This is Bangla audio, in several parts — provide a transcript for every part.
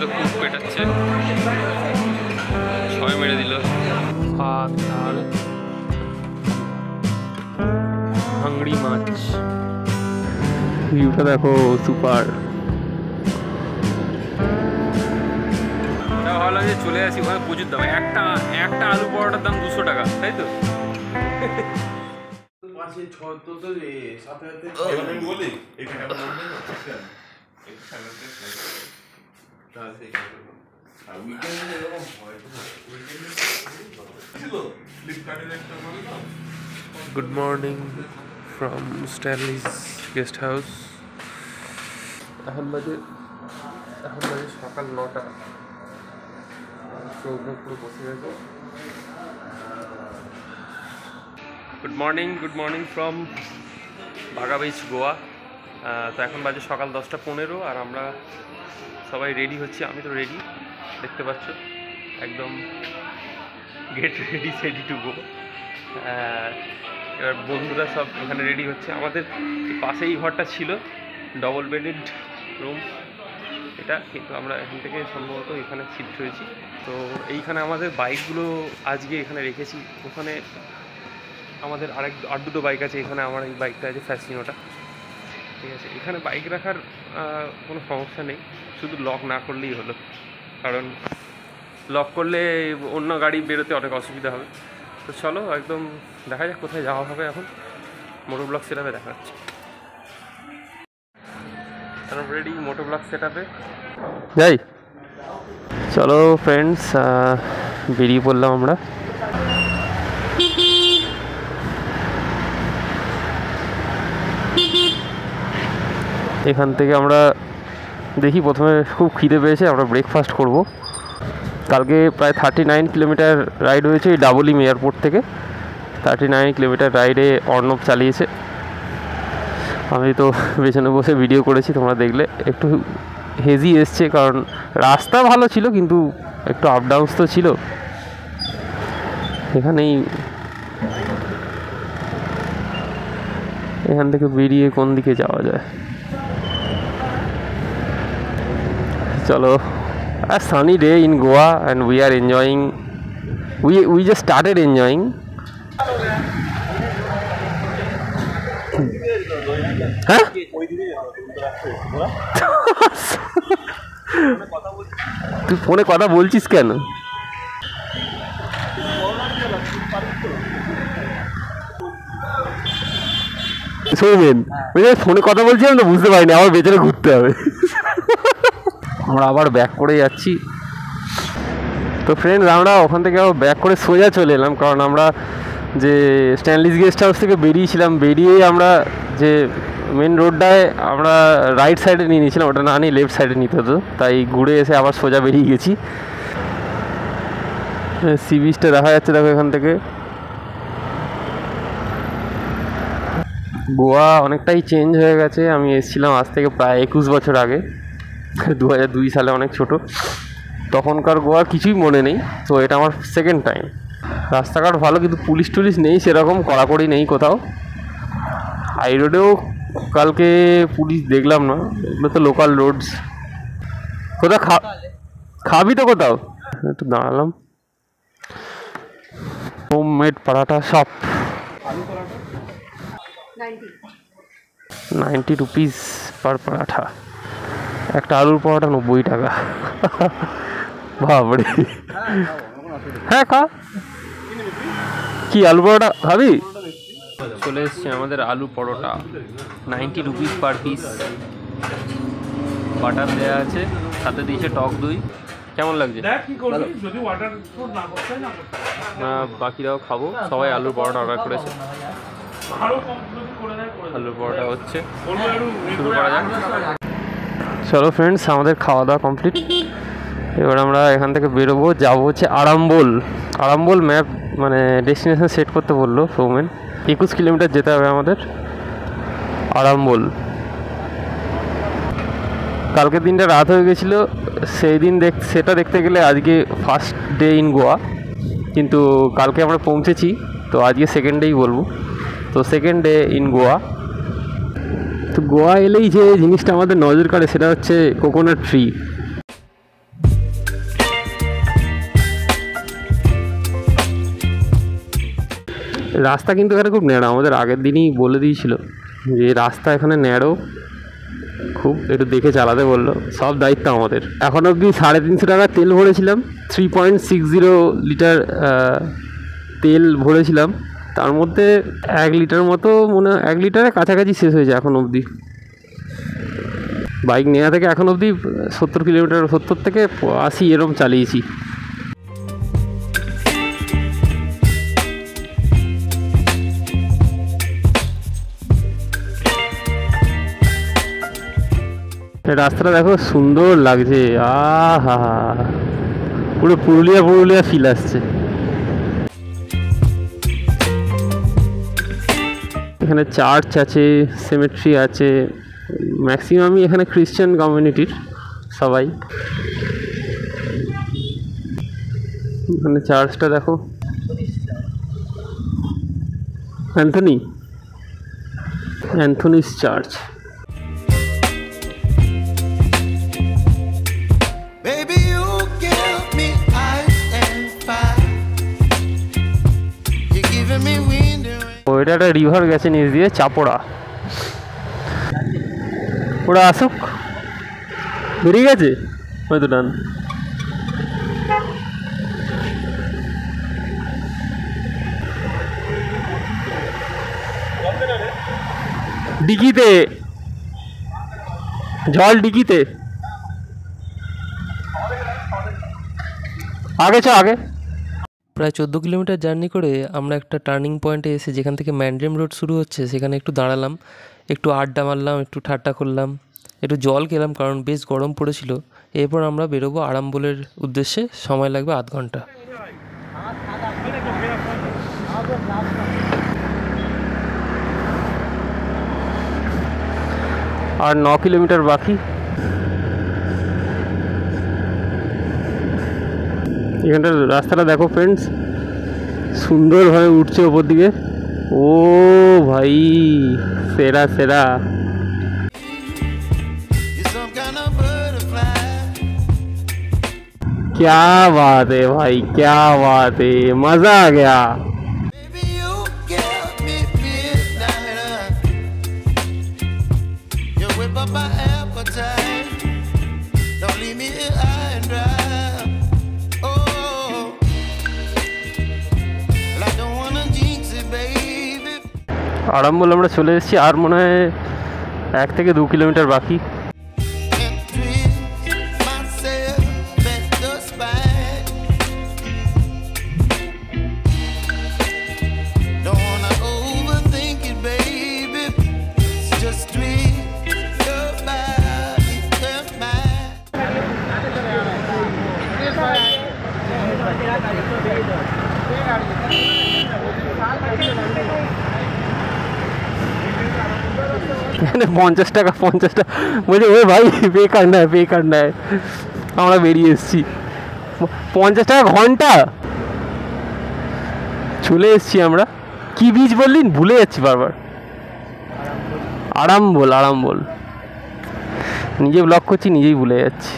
তো খুব পেটাচ্ছে, ছয় মেরে দিল। ভাত ডাল ভাঙড়ি মাছ, ভিউটা দেখো সুপার। ভালো লাগে, চলে আসি ওখানে প্রচুর দাম। একটা আলু পরোটার দাম 200 টাকা, তাই তো? Good morning from Stanley's guest house. এখন বাজে সকাল 9টা। পুরো বসে গেছে। Good morning from Baga beach, Goa. তো এখন বাজে সকাল 10টা 15 আর আমরা সবাই রেডি হচ্ছি। আমি তো রেডি, দেখতে পাচ্ছ, একদম গেট রেডি টু গো। এবার বন্ধুরা সব এখানে রেডি হচ্ছে। আমাদের পাশেই ঘরটা ছিল, ডবল বেডেড রুম এটা, কিন্তু আমরা এখান থেকে সম্ভবত এখানে শিফট হয়েছি। তো এইখানে আমাদের বাইকগুলো আজকে এখানে রেখেছি। ওখানে আমাদের আর দুটো বাইক আছে, এখানে আমার এই বাইকটা আছে ফ্যাসিনোটা, ঠিক আছে। এখানে বাইক রাখার কোনো সমস্যা নেই, শুধু লক না করলেই হলো, কারণ লক করলে অন্য গাড়ি বেরোতে অনেক অসুবিধা হবে। তো চলো একদম দেখা যাক কোথায় যাওয়া হবে। এখন মোটো ব্লগ সেট আপে দেখা যাচ্ছে। রেডি মোটো ব্লগ সেট আপে যাই। চলো ফ্রেন্ডস, বেরিয়ে পড়লাম আমরা। এখান থেকে আমরা দেখি, প্রথমে খুব খিদে পেয়েছে, আমরা ব্রেকফাস্ট করব। কালকে প্রায় 39 কিলোমিটার রাইড হয়েছে এই ডাবলিম এয়ারপোর্ট থেকে। 39 কিলোমিটার রাইডে অর্ণব চালিয়েছে, আমি তো পেছনে বসে ভিডিও করেছি, তোমরা দেখলে। একটু হেজি এসছে, কারণ রাস্তা ভালো ছিল কিন্তু একটু আপ ডাউনস তো ছিল। এখান থেকে বেরিয়ে কোন দিকে যাওয়া যায়, চলো। A sunny day in Goa and we are enjoying, we just started enjoying. হ্যাঁ, তুই ফোনে কথা বলছিস কেন? শুনবেন, ফোনে কথা বলছিলাম তো, বুঝতে পারিনি, আবার বেচারে ঘুরতে হবে। আমরা আবার ব্যাক করে যাচ্ছি। তো ফ্রেন্ডস, আমরা ওখান থেকে আবার ব্যাক করে সোজা চলে এলাম, কারণ আমরা যে স্ট্যানলিজ গেস্ট হাউস থেকে বেরিয়েছিলাম, বেরিয়েই আমরা যে মেন রোডটায় আমরা রাইট সাইডে নিয়ে নিয়েছিলাম, ওটা না নিয়ে লেফট সাইডে নিতে হতো, তাই ঘুরে এসে আবার সোজা বেরিয়ে গেছি। সি বিচটা দেখা যাচ্ছে, দেখো এখান থেকে। গোয়া অনেকটাই চেঞ্জ হয়ে গেছে। আমি এসেছিলাম আজ থেকে প্রায় 21 বছর আগে, 2002 সালে, অনেক ছোট। তখনকার গোয়ার কিছুই মনে নেই। তো এটা আমার সেকেন্ড টাইম। রাস্তাঘাট ভালো, কিন্তু পুলিশ টুলিশ নেই সেরকম, কড়াকড়ি নেই কোথাও। হাই রোডেও কালকে পুলিশ দেখলাম না, এগুলো তো লোকাল রোডস। কোথাও খাবি তো কোথাও? একটু দাঁড়ালাম। Home made paratha shop, 90 rupees per paratha. একটা আলুর পরোটা 90 টাকা। বাবরে, হ্যাঁ খা। কি আলু পরোটা খাবি? চলে এসছে আমাদের আলু পরোটা, 90 রুপিস পার পিস। বাটার দেওয়া আছে, সাথে দিয়েছে টক দই। কেমন লাগছে? বাকিরাও খাবো, সবাই আলুর পরোটা অর্ডার করেছে। আলুর পরোটা হচ্ছে, শুরু করা যাক। চলো ফ্রেন্ডস, আমাদের খাওয়া দাওয়া কমপ্লিট। এবার আমরা এখান থেকে বেরোবো, যাবো হচ্ছে আরামবোল ম্যাপ, মানে ডেস্টিনেশন সেট করতে বললো সৌমেন। 21 কিলোমিটার যেতে হবে আমাদের আরামবোল। কালকের দিনটা রাত হয়ে গেছিলো, সেই দিন সেটা দেখতে গেলে আজকে ফার্স্ট ডে ইন গোয়া, কিন্তু কালকে আমরা পৌঁছেছি, তো আজকে সেকেন্ড ডেই বলবো। তো সেকেন্ড ডে ইন গোয়া। তো গোয়া এলেই যে জিনিসটা আমাদের নজর কাড়ে সেটা হচ্ছে কোকোনাট ট্রি। রাস্তা কিন্তু এখানে খুব ন্যাড়ো, আমাদের আগের দিনই বলে দিয়েছিল যে রাস্তা এখানে ন্যাড়ো খুব, একটু দেখে চালাতে বললো। সব দায়িত্ব আমাদের। এখন অবধি 350 টাকা তেল ভরেছিলাম, 3.60 লিটার তেল ভরেছিলাম, তার মধ্যে 1 লিটার মতো মনে 1 লিটারের কাছাকাছি শেষ হয়েছে এখন অবধি। বাইক নেওয়া থেকে এখন অবধি 70 কিলোমিটার, 70 থেকে 80 এরকম চালিয়েছি। রাস্তাটা দেখো সুন্দর লাগছে, আহা পুরো পুরুলিয়া ফিল আসছে। এখানে চার্চ আছে, সেমেট্রি আছে, ম্যাক্সিমামই এখানে খ্রিশ্চান কমিউনিটির সবাই। এখানে চার্চটা দেখো, অ্যান্থনিস চার্চ। ওইটা একটা রিভার গেছে নিচ দিয়ে, চাপড়া। ওরা আসুক, বেরিয়ে গেছে হয়তো ডান। ডিকিতে জল, ডিকিতে আগে চ আগে। প্রায় 14 কিলোমিটার জার্নি করে আমরা একটা টার্নিং পয়েন্টে এসে, যেখান থেকে ম্যান্ড্রেম রোড শুরু হচ্ছে, সেখানে একটু দাঁড়ালাম, একটু আড্ডা মারলাম, একটু ঠাট্টা করলাম, একটু জল খেলাম কারণ বেশ গরম পড়েছিল। এরপর আমরা বেরোবো আরামবোলের উদ্দেশ্যে, সময় লাগবে আধ ঘন্টা। আর 9 কিলোমিটার বাকি। এখানটার রাস্তাটা দেখো ফ্রেন্ডস, সুন্দরভাবে উঠছে ওপর দিকে। ও ভাই, সেরা সেরা। क्या बात है भाई, क्या बात है, मजा आ गया। আরামবোল আমরা চলে এসেছি, আর মনে হয় 1 থেকে 2 কিলোমিটার বাকি। এখানে 50 টাকা বলছে, ও ভাই পে কাটনা है। আমরা বেরিয়ে এসেছি, 50 টাকা ঘন্টা। চলে এসেছি আমরা। কি বীজ বললি, ভুলে যাচ্ছি বারবার। আরামবোল। নিজে ব্লগ করছি, নিজেই ভুলে যাচ্ছি।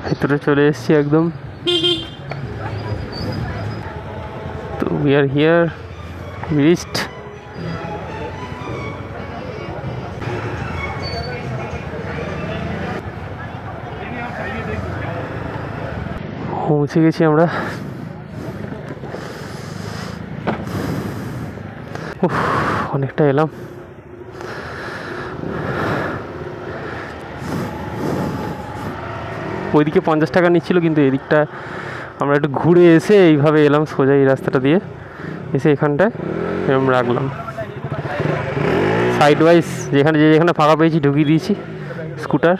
ভেতরে চলে এসেছি একদম। তো we are here, we reached। পৌঁছে গেছি আমরা। অনেকটা এলাম। ওইদিকে 50 টাকা নিচ্ছিল, কিন্তু এদিকটা আমরা একটু ঘুরে এসে এইভাবে এলাম সোজা এই রাস্তাটা দিয়ে, এসে এখানটায় এরকম রাখলাম। সাইড ওয়াইজ যেখানে ফাঁকা পেয়েছি ঢুকিয়ে দিয়েছি স্কুটার।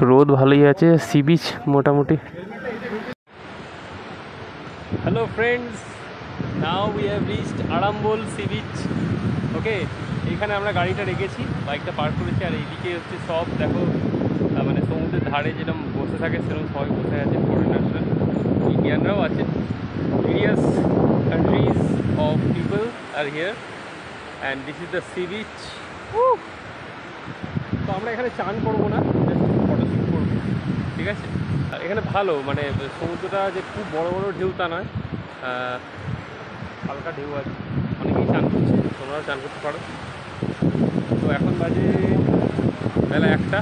রোদ ভালোই আছে, সি বিচ মোটামুটি। Hello friends, now we have reached Arambol sea beach. Okay, এখানে আমরা গাড়িটা রেখেছি, বাইকটা পার্ক করেছি, আর এইদিকে হচ্ছে সব দেখো, মানে সমুদ্রের ধারে যেরকম বসে থাকে সেরকম সবাই বসে আছে, ফরেনার্সরা, ইন্ডিয়ানরাও আছে। Various countries of people R here, and this is the sea beach. তো আমরা এখানে চান করবো না, জাস্ট ফটোশ্যুট করবো। ঠিক আছে। এখানে ভালো, মানে সমুদ্রটা যে খুব বড় বড় ঢেউ তা নয়, হালকা ঢেউ আছে, অনেকেই চান করছে, তোমরাও চান করতে পারো। তো এখন বাজে বেলা 1টা।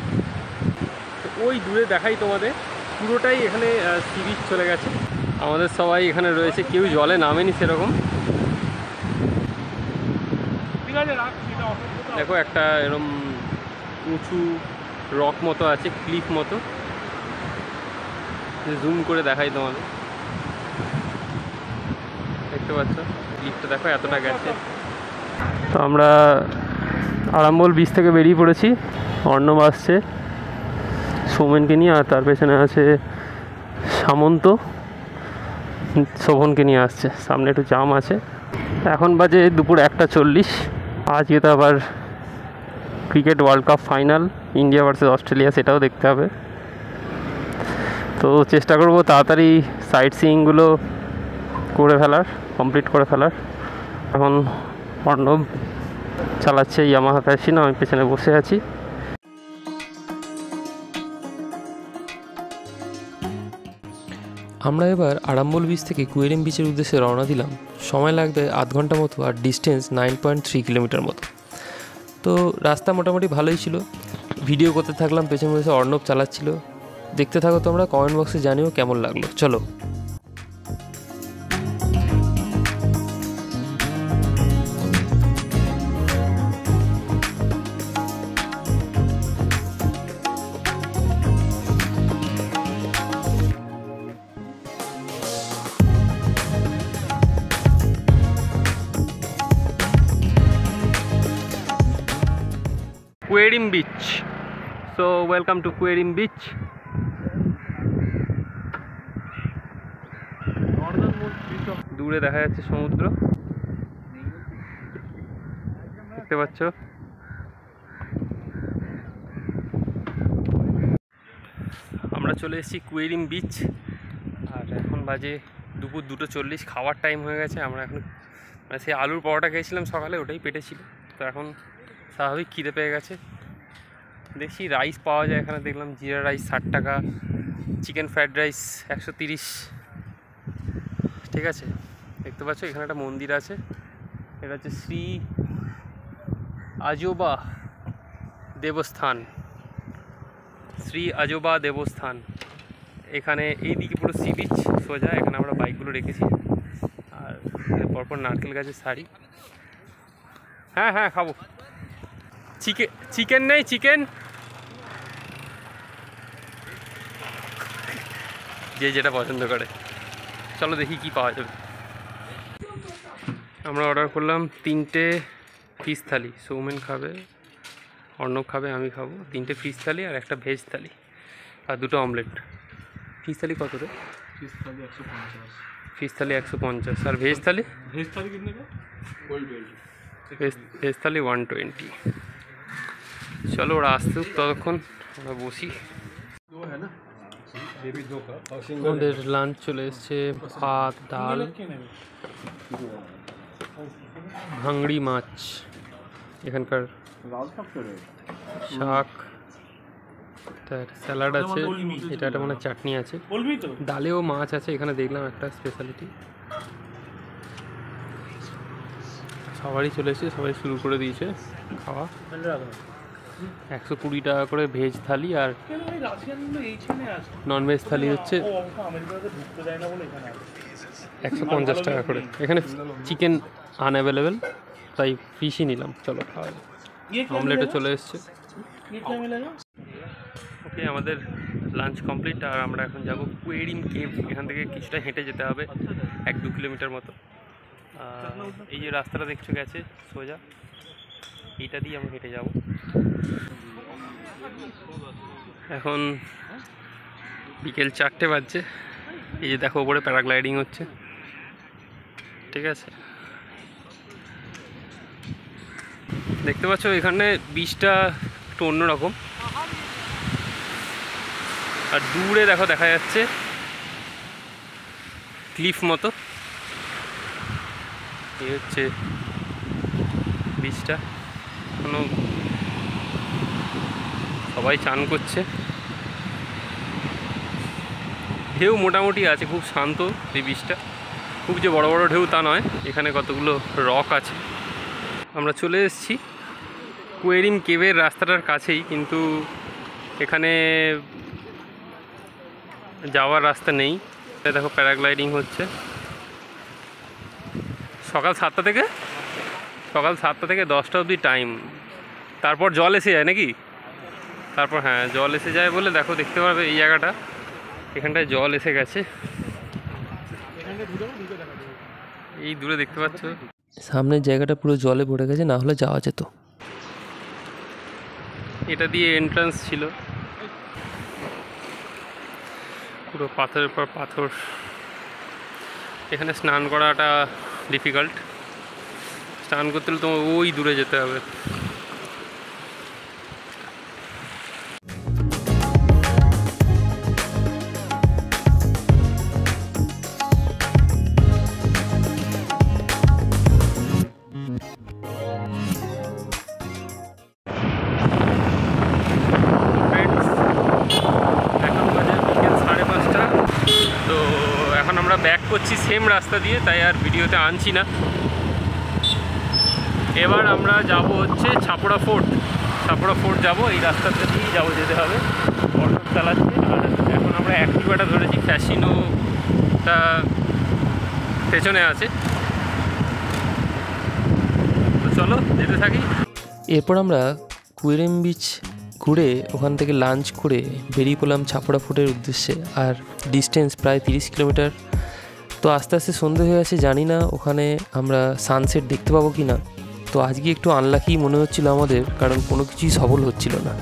তো ওই দূরে দেখাই তোমাদের, পুরোটাই এখানে সি বিচ চলে গেছে। আমাদের সবাই এখানে রয়েছে, কেউ জলে নামেনি সেরকম। দেখো একটা এরকম উঁচু রক মতো আছে, ক্লিফ মতো, জুম করে দেখাই তোমাদের, দেখতে পাচ্ছ ক্লিফটা দেখো এতটা গেছে। তো আমরা আরাম্বল বিচ থেকে বেরিয়ে পড়েছি, অর্ণব আসছে সৌমেনকে নিয়ে, আর তার পেছনে আছে সামন্ত শোভনকে নিয়ে আসছে। সামনে একটু জাম আছে। এখন বাজে দুপুর 1:40। আজকে তো আবার cricket world cup final, India versus Australia, সেটাও দেখতে হবে। তো চেষ্টা করব তাড়াতাড়ি সাইট সিইংগুলো করে ফেলার, কমপ্লিট করে ফেলার। এখন অর্ণব চালাচ্ছে ইয়ামাহা ফ্যাশন, আমি পেছনে বসে আছি। আমরা এবার আরাম্বল বিচ থেকে কুয়েরিম বিচের উদ্দেশ্যে রওনা দিলাম। সময় লাগবে আধ ঘন্টা মতো, আর ডিস্টেন্স 9.3 কিলোমিটার মতো। তো রাস্তা মোটামুটি ভালোই ছিল। ভিডিও করতে থাকলাম, পেছনে বসে অর্ণব চালাচ্ছিল। দেখতে থাকো তোমরা, কমেন্ট বক্সে জানিও কেমন লাগলো। চলো। Querim beach. So welcome to Querim beach. দূরে দেখা যাচ্ছে সমুদ্র, দেখতে পাচ্ছ। আমরা চলে এসেছি কুয়েরিম বিচ, আর এখন বাজে দুপুর 2:40। খাওয়ার টাইম হয়ে গেছে। আমরা এখন মানে সেই আলুর পরোটা খেয়েছিলাম সকালে, ওটাই পেটে ছিল। তো এখন স্বাভাবিক খিদে পেয়ে গেছে। দেখছি রাইস পাওয়া যায় এখানে, দেখলাম জিরা রাইস 60 টাকা, চিকেন ফ্রাইড রাইস 130। ঠিক আছে, দেখতে পাচ্ছ এখানে একটা মন্দির আছে, এটা হচ্ছে শ্রী আজোবা দেবস্থান, শ্রী আজোবা দেবস্থান। এখানে এইদিকে পুরো সি বিচ সোজা, এখানে আমরা বাইকগুলো রেখেছি, আর পরপর নারকেল গাছের শাড়ি। হ্যাঁ হ্যাঁ খাবো। চিকেন নেই? চিকেন যে যেটা পছন্দ করে। চলো দেখি কি পাওয়া যাবে। আমরা অর্ডার করলাম 3টে ফিশ থালি। সৌমেন খাবে, অর্ণব খাবে, আমি খাবো। 3টে ফিশ থালি আর একটা ভেজ থালি, আর 2টো অমলেট। ফিশ থালি কত রে? ফিশ থালি 150। ফিশ থালি 150, আর ভেজ থালি? ভেজ থালি कितने का? 120। ভেজ থালি 120। চলো ওরা আসতুক, ততক্ষণ আমরা বসি। আমাদের লাঞ্চ চলে এসছে, ভাত, ডাল, ভাংড়ি মাছ, এখানকার শাক, তার স্যালাড আছে, এটা একটা মানে চাটনি আছে, ডালেও মাছ আছে। এখানে দেখলাম একটা স্পেশালিটি। সবারই চলে এসেছে, সবাই শুরু করে দিয়েছে খাওয়া। 120 টাকা করে ভেজ থালি, আর ননভেজ থালি হচ্ছে 150 টাকা করে। এখানে চিকেন আনঅ্যাভেলেবেল, তাই ফিশই নিলাম। চলো খাওয়া যাক। অমলেটও চলে এসছে। ওকে, আমাদের লাঞ্চ কমপ্লিট, আর আমরা এখন যাব কুয়েরিম কেভ। এখান থেকে কিছুটা হেঁটে যেতে হবে, 1-2 কিলোমিটার মতো। এই যে রাস্তাটা দেখছো গেছে সোজা, এইটা দিয়ে আমরা হেঁটে যাব। এখন বিকেল 4টে বাজছে। এই যে দেখো ওপরে প্যারাগ্লাইডিং হচ্ছে, ঠিক আছে। দেখতে পাচ্ছ এখানে বিচটা একটু অন্যরকম, আর দূরে দেখো দেখা যাচ্ছে ক্লিফ মতো। এই হচ্ছে বিচটা। এখনো সবাই চান করছে। ঢেউ মোটামুটি আছে, খুব শান্ত এই বিচটা, খুব যে বড় বড় ঢেউ তা নয়। এখানে কতগুলো রক আছে। আমরা চলে এসেছি কুয়েরিম কেভের রাস্তাটার কাছেই, কিন্তু এখানে যাওয়ার রাস্তা নেই। দেখো প্যারাগ্লাইডিং হচ্ছে সকাল 7টা থেকে 10টা অবধি টাইম। তারপর জল এসে যায় নাকি? তারপর হ্যাঁ, জল এসে যায় বলে দেখো দেখতে পারবে এই জায়গাটা, এখানটায় জল এসে গেছে, এই দূরে দেখতে পাচ্ছ। সামনের জায়গাটা পুরো জলে ভরে গেছে, না হলে যাওয়া যেত। এটা দিয়ে এন্ট্রান্স ছিল, পুরো পাথরের পর পাথর। এখানে স্নান করাটা ডিফিকাল্ট, স্নান করতে হলে তোমার ওই দূরে যেতে হবে। তো এখন আমরা ব্যাক করছি সেম রাস্তা দিয়ে, তাই আর ভিডিওতে আনছি না। এবার আমরা যাব হচ্ছে ছাপড়া ফোর্ট যাব, এই রাস্তাতে দিয়েই যাবো, যেতে হবে। অটো চালাচ্ছে, আর এখন আমরা অ্যাক্টিভাটা ধরেছি, ফ্যাসিনোটা পেছনে আছে। তো চলো যেতে থাকি। এরপর আমরা কুয়েরিম বিচ ঘুরে ওখান থেকে লাঞ্চ করে বেরিয়ে পড়লাম ছাপড়া ফোর্টের উদ্দেশ্যে। আর ডিস্টেন্স প্রায় 30 কিলোমিটার। তো আস্তে আস্তে সন্ধে হয়ে আসে, জানি না ওখানে আমরা সানসেট দেখতে পাবো কি না। তো আজকে একটু আনলাকি মনে হচ্ছিল আমাদের, কারণ কোনো কিছুই সফল হচ্ছিল না।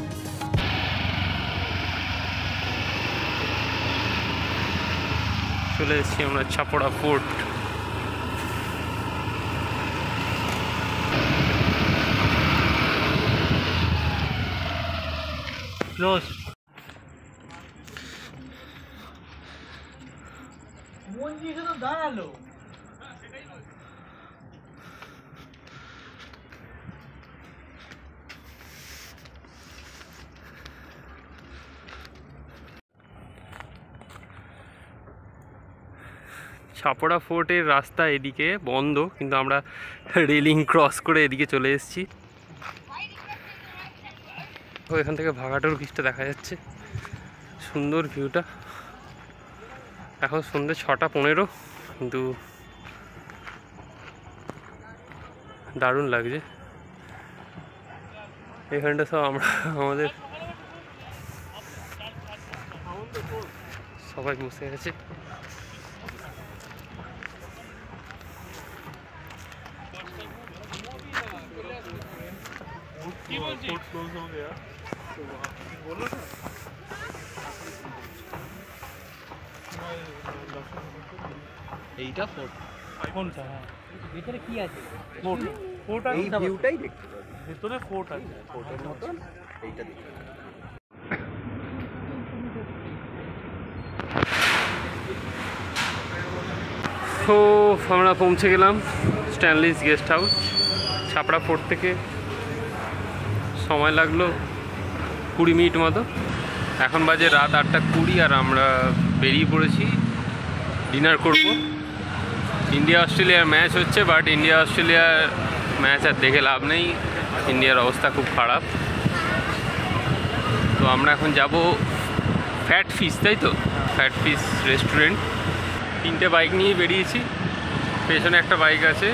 চলে এসেছি আমরা ছাপড়া ফোর্ট। ক্লোজ। দাঁড়ালো ছাপড়া ফোর্টের রাস্তা এদিকে বন্ধ, কিন্তু আমরা রেলিং ক্রস করে এদিকে চলে এসেছি। তো এখান থেকে ভাগাটোর ব্রিজটা দেখা যাচ্ছে, সুন্দর ভিউটা। এখন সন্ধ্যে 6:15, কিন্তু দারুণ লাগছে। এখানটা সব আমরা আমাদের সবাই বসে আছে। এইটা ফোর্ট কোনটা? ভিতরে কি আছে? ফোর্ট এই ভিউটাই দেখতে ভিতরে ফোর্ট আছে, ফোর্টের মতন এইটা দেখতে। তো আমরা পৌঁছে গেলাম স্ট্যানলিস গেস্ট হাউস। ছাপড়া ফোর্ট থেকে সময় লাগলো 20 মিনিট মতো। এখন বাজে রাত 8:20, আর আমরা বেরিয়ে পড়েছি ডিনার করব। ইন্ডিয়া অস্ট্রেলিয়ার ম্যাচ হচ্ছে, বাট ইন্ডিয়া অস্ট্রেলিয়ার ম্যাচ আর দেখে লাভ নেই, ইন্ডিয়ার অবস্থা খুব খারাপ। তো আমরা এখন যাব ফ্যাট ফিশ, তাই তো, ফ্যাট ফিশ রেস্টুরেন্ট। 3টে বাইক নিয়ে বেরিয়েছি, পেছনে একটা বাইক আছে,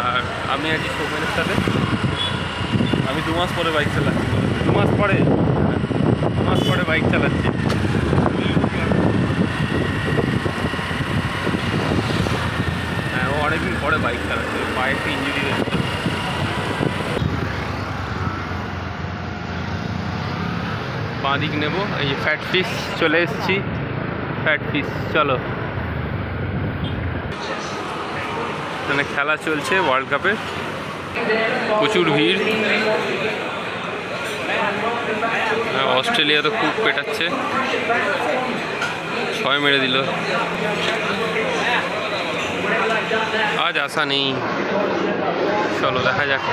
আর আমি আছি সৌমেনের সাথে। আমি 2 মাস পরে বাইক চালাচ্ছি। 2 মাস পরে বাইক চালাচ্ছি। হ্যাঁ, ও অনেকদিন পরে বাইক চালাচ্ছে, পায়ে একটা ইঞ্জুরি হয়েছে। বাঁ দিক নেবো, এই ফ্যাট ফিশ চলে এসেছি। ফ্যাট ফিশ, চলো। মানে খেলা চলছে ওয়ার্ল্ড কাপের, প্রচুর ভিড়। অস্ট্রেলিয়া তো খুব পেটাচ্ছে, 6 মেরে দিল। আজ আশা নেই, চলো দেখা যাক।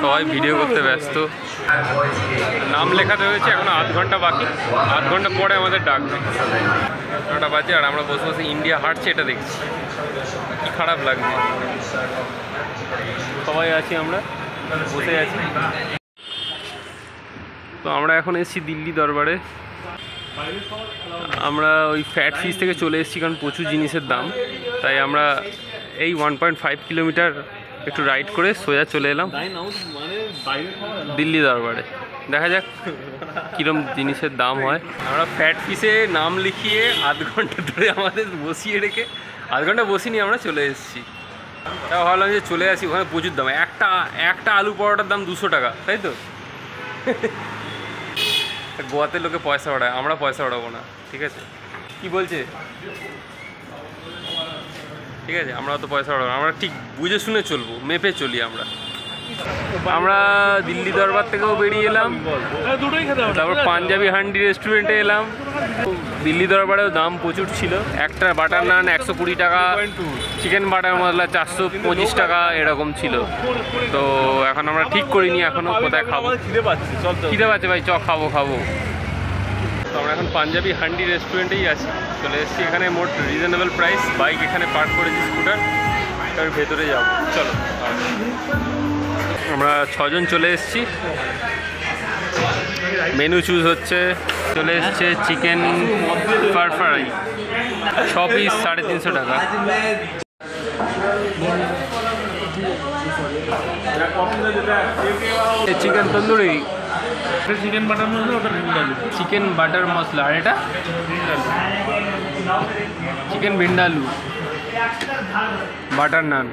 সবাই ভিডিও করতে ব্যস্ত। নাম লেখাতে হয়েছে, এখনো আধ ঘন্টা বাকি, আধ ঘন্টা পরে আমাদের ডাকবে। 9টা বাজে আর আমরা বসে বসে ইন্ডিয়া হাঁটছে এটা দেখছি, কি খারাপ লাগছে। সবাই আছি, আমরা বসে আছি। তো আমরা এখন এসেছি দিল্লি দরবারে। আমরা ওই ফ্যাট ফিশ থেকে চলে এসেছি কারণ প্রচুর জিনিসের দাম, তাই আমরা এই 1.5 কিলোমিটার একটু রাইড করে সোজা চলে এলাম দিল্লি দরবারে। দেখা যাক কীরকম জিনিসের দাম হয়। আমরা ফ্যাট ফিশে নাম লিখিয়ে আধ ঘন্টা ধরে আমাদের বসিয়ে রেখে, আধ ঘন্টা বসিনি, আমরা চলে এসেছি। তাও ভাবলাম যে চলে আসি, ওখানে প্রচুর দাম। একটা আলু পরোটার দাম 200 টাকা, তাই তো? গোয়াতে লোকে পয়সা বাড়ায়, আমরা পয়সা বাড়াবো না, ঠিক আছে? কি বলছে? ঠিক আছে, আমরা অত পয়সা বাড়াবো না, আমরা ঠিক বুঝে শুনে চলবো, মেপে চলি আমরা। আমরা দিল্লি দরবার থেকেও বেরিয়ে এলাম, তারপর পাঞ্জাবি হান্ডি রেস্টুরেন্টে এলাম। দিল্লি দরবারেও দাম প্রচুর ছিল। একটা বাটার নান 120 টাকা, চিকেন বাটার মশলা 425 টাকা এরকম ছিল। তো এখন আমরা ঠিক করিনি এখনও কোথায় খাবো। খিদে পাচ্ছে ভাই, খাবো। তো আমরা এখন পাঞ্জাবি হান্ডি রেস্টুরেন্টেই আছি, চলে এসেছি। এখানে মোট রিজনেবল প্রাইস, বাইক এখানে পার্ক করেছি, স্কুটার, তার ভেতরে যাবো, চলো। আমরা 6 জন চলে এসেছি। মেনু চুজ হচ্ছে, চলে এসছে চিকেন ফ্রাই 6 পিস 350 টাকা। Chicken tandoori, chicken butter masala, ওটা ভিন্ডালু। চিকেন বাটার মশলা, আর এটা chicken vindaloo, butter naan,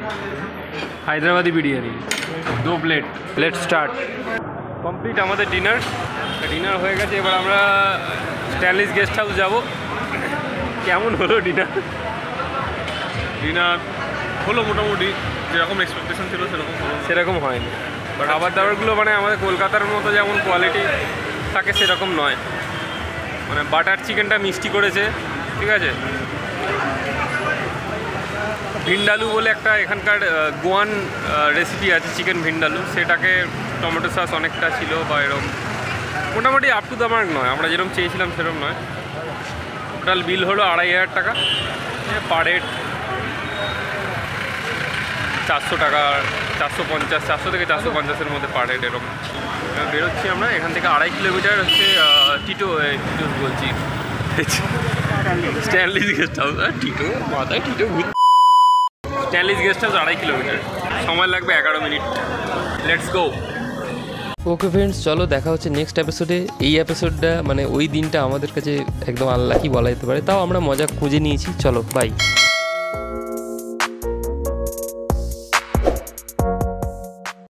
Hyderabadi biryani, 2 plate. Let's start. Complete আমাদের ডিনার হয়ে গেছে। এবার আমরা স্ট্যানলিস গেস্ট হাউস যাবো। কেমন হলো ডিনার হলো মোটামুটি, যেরকম এক্সপেকটেশন ছিল সেরকম হয়নি। খাবার দাবারগুলো মানে আমাদের কলকাতার মতো যেমন কোয়ালিটি থাকে সেরকম নয়। মানে বাটার চিকেনটা মিষ্টি করেছে, ঠিক আছে। ভিন্ডালু বলে একটা এখানকার গোয়ান রেসিপি আছে, চিকেন ভিন্ডালু, সেটাকে টমেটো সস অনেকটা ছিল বা এরকম, মোটামুটি আপ টু দ্য মার্ক নয়, আমরা যেরকম চেয়েছিলাম সেরকম নয়। টোটাল বিল হলো 2500 টাকা, পার হেড 400 টাকা, 450, 400 থেকে 450-এর মধ্যে পার হেড এরকম। বেরোচ্ছি আমরা এখান থেকে। 2.5 কিলোমিটার হচ্ছে টিটো বলছি, স্ট্যানলিস গেস্ট হাউস। টিটো মাথায় টিটো ঘুরছে। স্ট্যানলিস গেস্ট হাউস 2.5 কিলোমিটার, সময় লাগবে 11 minute. Let's go. Okay friends, চলো দেখা হচ্ছে নেক্সট এপিসোডে। এই এপিসোডটা মানে ওই দিনটা আমাদের কাছে একদম আনলাকি বলা যেতে পারে, তাও আমরা মজা খুঁজে নিয়েছি। চলো, বাই।